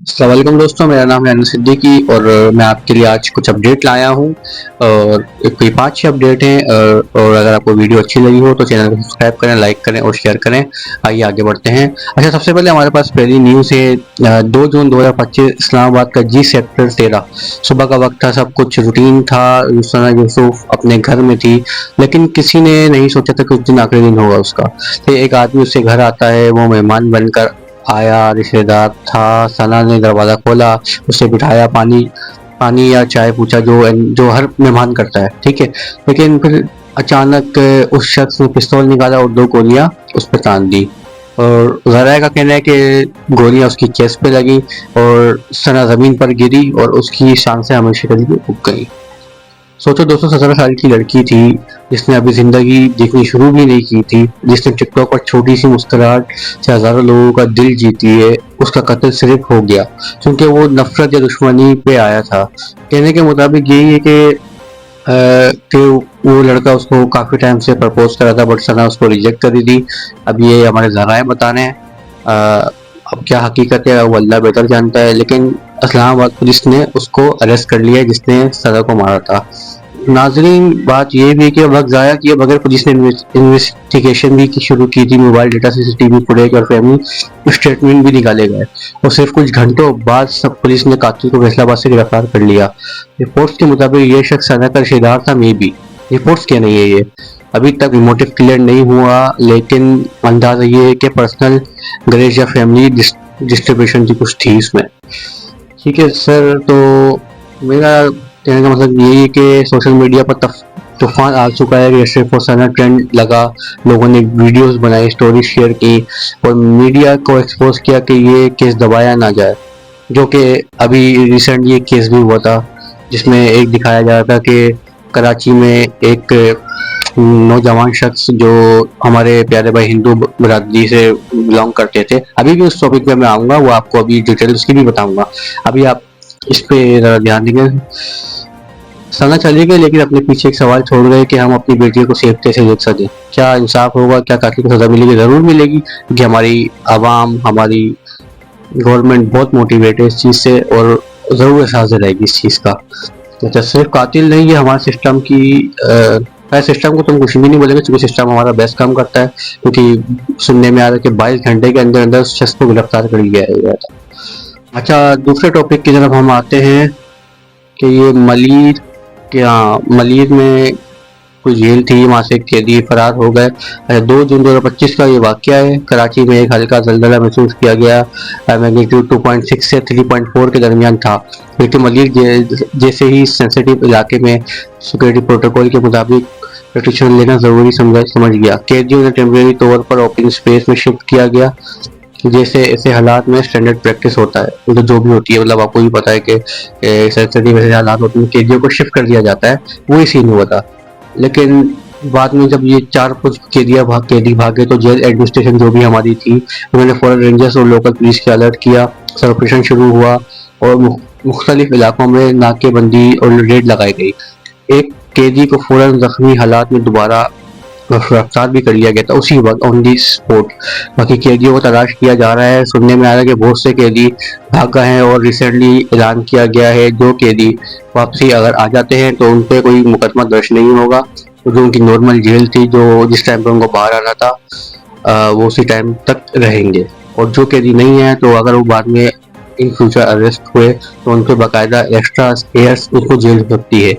अस्सलाम वालेकुम दोस्तों, मेरा नाम है अनस सिद्दीकी और मैं आपके लिए आज कुछ अपडेट लाया हूँ। और कोई 5-6 अपडेट हैं। और अगर आपको वीडियो अच्छी लगी हो तो चैनल को सब्सक्राइब करें, लाइक करें और शेयर करें। आइए आगे बढ़ते हैं। अच्छा, सबसे पहले हमारे पास पहली न्यूज़ है। 2 जून 2025 इस्लामाबाद का जी सेक्टर 13 सुबह का वक्त था, सब कुछ रूटीन था। रुखसाना यूसुफ अपने घर में थी, लेकिन किसी ने नहीं सोचा था कि उस दिन आखिरी दिन होगा उसका। फिर एक आदमी उसके घर आता है, वो मेहमान बनकर आया, रिश्तेदार था। सना ने दरवाज़ा खोला, उसे बिठाया, पानी पानी या चाय पूछा, जो जो हर मेहमान करता है, ठीक है। लेकिन फिर अचानक उस शख्स ने पिस्तौल निकाला और 2 गोलियां उस पर तान दी। और ज़राए का कहना है कि गोलियां उसकी चेस्ट पे लगी और सना ज़मीन पर गिरी और उसकी सांसें हमेशा के लिए रुक गई। सोचो दोस्तों, 17 साल की लड़की थी जिसने अभी जिंदगी देखनी शुरू भी नहीं की थी, जिसने टिकटॉक पर छोटी सी मुस्कुराहट से हजारों लोगों का दिल जीत लिए। उसका कत्ल सिर्फ हो गया क्योंकि वो नफरत या दुश्मनी पे आया था। कहने के मुताबिक यही है कि वो लड़का उसको काफी टाइम से प्रपोज कर रहा था, बट सना उसको रिजेक्ट कर दी थी। अब ये हमारे ज़राए बताने हैं। अब क्या हकीकत है वो अल्लाह बेहतर जानता है, लेकिन इस्लामाबाद पुलिस ने उसको अरेस्ट कर लिया जिसने सना को मारा था। नाजरीन, बात ये भी है कि वक्त ज़ाया किए बगैर पुलिस ने इन्वेस्टिगेशन भी शुरू की थी। मोबाइल डेटा, सीसीटीवी फुटेज और फैमिली स्टेटमेंट भी निकाले गए और सिर्फ कुछ घंटों बाद सब पुलिस ने कातिल को फैसलाबाद से गिरफ्तार कर लिया। रिपोर्ट्स के मुताबिक ये शख्स सना का रिश्तेदार था, मे बी। रिपोर्ट्स क्या नहीं है ये, अभी तक मोटिव क्लियर नहीं हुआ, लेकिन अंदाजा ये है कि पर्सनल ग्रेज या फैमिली डिस्ट्रीब्यूशन की कुछ थी इसमें। ठीक है सर, तो मेरा कहने का मतलब यही है कि सोशल मीडिया पर तूफान आ चुका है। जैसे फॉरसाना ट्रेंड लगा, लोगों ने वीडियोस बनाई, स्टोरी शेयर की और मीडिया को एक्सपोज किया कि ये केस दबाया ना जाए। जो कि अभी रिसेंटली एक केस भी हुआ था जिसमें एक दिखाया जा रहा था कि कराची में एक नौजवान शख्स जो हमारे प्यारे भाई हिंदू बरादरी से बिलोंग करते थे। अभी भी उस टॉपिक पे मैं आऊँगा, वो आपको अभी डिटेल उसकी भी बताऊँगा। अभी आप इस पे ज़रा ध्यान देंगे। सना चली गई, लेकिन अपने पीछे एक सवाल छोड़ गए कि हम अपनी बेटियों को सेफ्टी से देख सकें। क्या इंसाफ होगा? क्या कातिल को सज़ा मिलेगी? ज़रूर मिलेगी, क्योंकि हमारी आवाम, हमारी गवर्नमेंट बहुत मोटिवेट है इस चीज़ से और ज़रूर एहसास रहेगी इस चीज़ का। अच्छा, सिर्फ कातिल नहीं, ये हमारे सिस्टम की सिस्टम को तुम कुछ भी नहीं बोलेंगे, क्योंकि सिस्टम हमारा बेस्ट काम करता है। क्योंकि सुनने में आ रहा है कि 22 घंटे के अंदर अंदर शख्स को गिरफ्तार कर लिया गया था। अच्छा, दूसरे टॉपिक की तरफ हम आते हैं कि ये मलिर में कोई जेल थी, वहाँ से कैदी फरार हो गए। 2 जून 2025 का ये वाक़या है। कराची में एक हल्का ज़लज़ला महसूस किया गया, मैग्नीट्यूड 2.6 से 3.4 के दरमियान था। लेकिन मलिर जैसे ही सेंसिटिव इलाके में सिक्योरिटी प्रोटोकॉल के मुताबिक प्रोटेक्शन लेना ज़रूरी समझ गया। कैदियों ने टेम्परेरी तौर पर ओपन स्पेस में शिफ्ट किया गया, जैसे ऐसे हालात में स्टैंडर्ड प्रैक्टिस होता है, मतलब जो भी होती है, मतलब आपको भी पता है कि सेंसिटिव ऐसे हालात होते हैं, कैदियों को शिफ्ट कर दिया जाता है, वही सीन हुआ था। लेकिन बाद में जब ये 4 कुछ कैदी भागे तो जेल एडमिनिस्ट्रेशन जो भी हमारी थी, उन्होंने फॉरेन रेंजर्स और लोकल पुलिस के अलर्ट किया। ऑपरेशन शुरू हुआ और मुख्तलिफ इलाकों में नाकेबंदी और रेड लगाई गई। एक कैदी को फौरन जख्मी हालात में दोबारा गिरफ्तार भी कर लिया गया था उसी वक्त, ऑन दी स्पॉट। बाकी कैदियों को तलाश किया जा रहा है। सुनने में आ रहा है कि बहुत से कैदी भाग गए हैं और रिसेंटली ऐलान किया गया है जो कैदी वापसी अगर आ जाते हैं तो उन पर कोई मुकदमा दर्ज नहीं होगा। जो उनकी नॉर्मल जेल थी, जो जिस टाइम पर उनको बाहर आना था, वो उसी टाइम तक रहेंगे। और जो कैदी नहीं है तो अगर वो बाद में इन फ्यूचर अरेस्ट हुए तो उन पर बाकायदा एक्स्ट्रा एयर्स उनको जेल सकती है।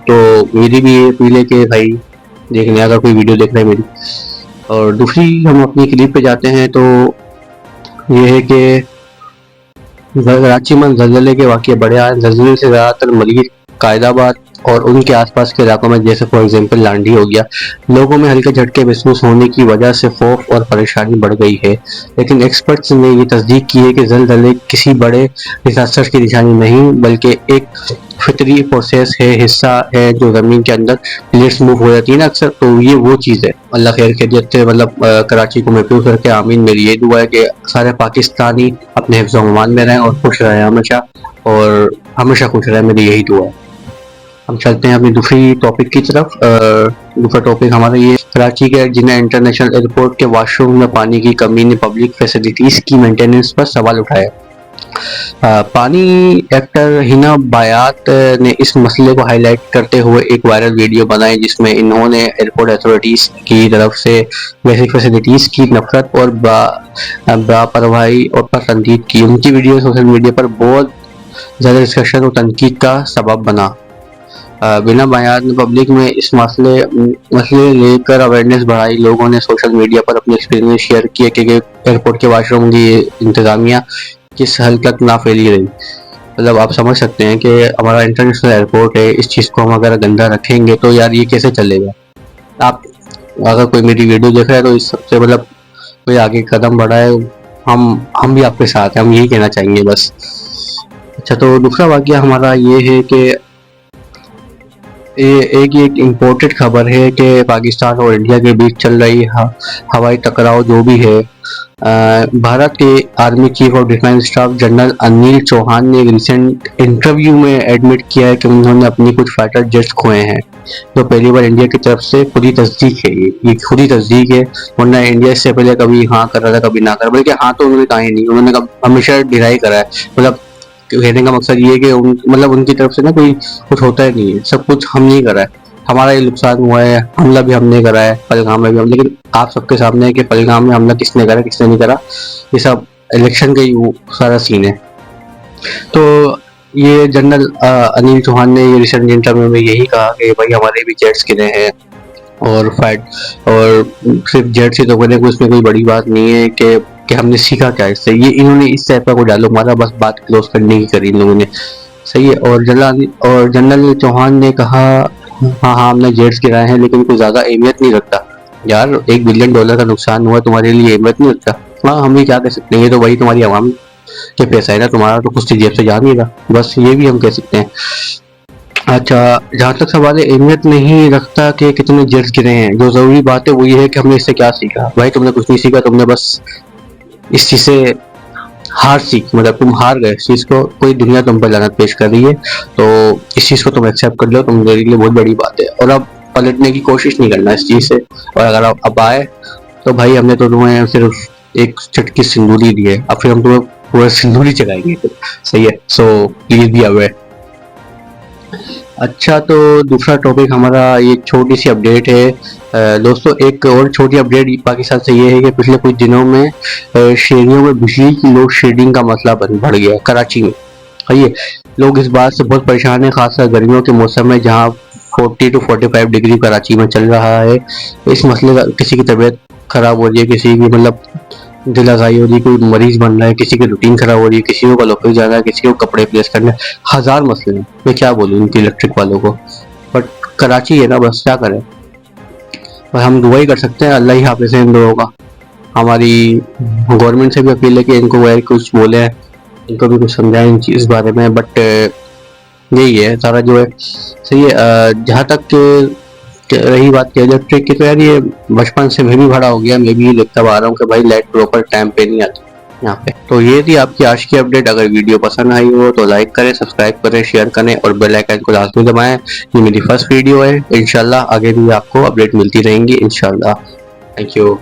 तो मेरी भी ये अपील है कि भाई देखने, अगर कोई वीडियो देख रहा है मेरी। और दूसरी हम अपनी क्लिप पे जाते हैं तो ये है कि कराची में ज़लज़ले के वाक़ये बढ़े आए। ज़लज़ले से ज़्यादातर मलिर, कायदाबाद और उनके आसपास के इलाकों में, जैसे फॉर एग्जांपल लांडी हो गया, लोगों में हल्के झटके महसूस होने की वजह से खौफ और परेशानी बढ़ गई है। लेकिन एक्सपर्ट्स ने ये तस्दीक की है कि ज़लज़ले किसी बड़े डिजास्टर की निशानी नहीं, बल्कि एक फितरी प्रोसेस है, हिस्सा है जो ज़मीन के अंदर प्लेट्स मूव हो जाती है ना अक्सर, तो ये वो चीज़ है। अल्लाह खैर खैरियत से मतलब कराची को महफूज करके, आमीन। मेरी ये दुआ है कि सारे पाकिस्तानी अपने हिफ्ज़ व अमान में रहें और खुश रहें हमेशा, और हमेशा खुश रहें, मेरी यही दुआ है। हम चलते हैं अपनी दूसरी टॉपिक की तरफ। दूसरा टॉपिक हमारा ये कराची के जिन्ना इंटरनेशनल एयरपोर्ट के वाशरूम में पानी की कमी ने पब्लिक फैसिलिटीज़ की मेंटेनेंस पर सवाल उठाया। पानी एक्टर हिना बायात ने इस मसले को हाईलाइट करते हुए एक वायरल वीडियो बनाई जिसमें इन्होंने एयरपोर्ट अथॉरिटीज की तरफ से बेसिक फैसिलिटीज की नफरत और लापरवाही और पर तनकीद की। उनकी वीडियो सोशल मीडिया पर बहुत ज़्यादा डिस्कशन और तनकीद का सबब बना। बिना बायात ने पब्लिक में इस मसले लेकर अवेयरनेस बढ़ाई। लोगों ने सोशल मीडिया पर अपने एक्सपीरियंस शेयर किए कि एयरपोर्ट के वाशरूम की इंतजामिया किस हद तक ना फैली रही। मतलब आप समझ सकते हैं कि हमारा इंटरनेशनल एयरपोर्ट है, इस चीज़ को हम अगर गंदा रखेंगे तो यार ये कैसे चलेगा। आप अगर कोई मेरी वीडियो देख रहा है तो इस सबसे मतलब कोई आगे कदम बढ़ाए, हम भी आपके साथ हैं, हम यही कहना चाहेंगे बस। अच्छा, तो दूसरा वाक़या हमारा ये है कि एक इम्पोर्टेड खबर है कि पाकिस्तान और इंडिया के बीच चल रही हवाई टकराव जो भी है, भारत के army chief of defence staff general Anil Chauhan ने एक रिसेंट इंटरव्यू में एडमिट किया है कि उन्होंने अपनी कुछ फाइटर जेट्स खोए हैं, जो पहली बार इंडिया की तरफ से खुद ही तस्दीक है। ये खुद ही तस्दीक है, वरना इंडिया इससे पहले कभी हाँ कर रहा था कभी ना कर, बल्कि हाँ तो उन्होंने कहा ही नहीं, उन्होंने हमेशा डिनाई करा है। मतलब कहने का मकसद ये है कि मतलब उनकी तरफ से ना कोई कुछ होता ही नहीं है, सब कुछ हमने ही करा है, हमारा ये नुकसान हुआ है, हमला भी हमने करा है, पहलगाम में भी हम। लेकिन आप सबके सामने है कि पहलगाम में हमला किसने करा किसने नहीं करा, ये सब इलेक्शन का ही सारा सीन है। तो ये जनरल अनिल चौहान ने ये रिसेंट इंटरव्यू में यही कहा कि भाई हमारे भी जेट्स गिरे हैं और सिर्फ जेट्स ही तो बने, उसमें कोई बड़ी बात नहीं है कि हमने सीखा क्या इससे। ये इन्होंने इस टाइप का कोई डायलॉग मारा, बस बात क्लोज करने की करी इन लोगों ने, सही है। और जनरल चौहान ने कहा हाँ हमने जेट्स गिराए हैं लेकिन कोई ज्यादा अहमियत नहीं रखता। यार $1 बिलियन का नुकसान हुआ, तुम्हारे लिए अहमियत नहीं रखता? हाँ, हम भी क्या कह सकते हैं, ये तो वही तुम्हारी आवाम के पैसा है ना, तुम्हारा तो कुछ जेब से जा नहीं रहा, बस ये भी हम कह सकते हैं। अच्छा, जहाँ तक सवाल है अहमियत नहीं रखता कि कितने जेट्स गिरे हैं, जो जरूरी बात है वो ये है कि हमने इससे क्या सीखा। भाई तुमने कुछ नहीं सीखा, तुमने बस इस चीज से हार सीख, मतलब तुम हार गए इस चीज को, कोई दुनिया तुम पर लानत पेश कर रही है, तो इस चीज को तुम एक्सेप्ट कर लो, तुम्हारे लिए बहुत बड़ी बात है। और अब पलटने की कोशिश नहीं करना इस चीज से, और अगर आप अब आए तो भाई हमने तो तुम्हें सिर्फ एक चटकी सिंदूरी दी है, अब फिर हम तुम्हें पूरा सिंदूरी चलाएंगे, सही है। So please be aware. अच्छा, तो दूसरा टॉपिक हमारा ये छोटी सी अपडेट है दोस्तों। एक और छोटी अपडेट पाकिस्तान से ये है कि पिछले कुछ दिनों में शहरियों में बिजली की लोड शेडिंग का मसला बढ़ गया कराची में। ये लोग इस बात से बहुत परेशान है, खासकर गर्मियों के मौसम में जहाँ 40 to 45 डिग्री कराची में चल रहा है। इस मसले का किसी की तबीयत खराब हो रही है, किसी की मतलब दिल आजाई हो रही है, कोई मरीज बन रहा है, किसी की रूटीन खराब हो रही है, किसी को ऑफिस जाना है, किसी को कपड़े प्लेस करने, हजार मसले हैं। मैं क्या बोलूँ इनकी इलेक्ट्रिक वालों को, बट कराची है ना, बस क्या करें। पर हम दुआ ही कर सकते हैं, अल्लाह ही हाफिज़ है इन लोगों का। हमारी गवर्नमेंट से भी अपील है कि इनको वह कुछ बोले, इनको भी कुछ समझाएं इस बारे में, बट यही है सारा जो है, सही है। जहाँ तक रही बात की इलेक्ट्रिक की, तो यार ये बचपन से मैं भी बड़ा हो गया, मैं भी देखता आ रहा हूँ कि भाई लाइट प्रॉपर टाइम पे नहीं आती यहाँ पे। तो ये थी आपकी आज की अपडेट। अगर वीडियो पसंद आई हो तो लाइक करें, सब्सक्राइब करें, शेयर करें और बेल आइकन को लाजमी दबाएं। ये मेरी फर्स्ट वीडियो है, इंशाल्लाह आगे भी आपको अपडेट मिलती रहेंगी इंशाल्लाह। Thank you.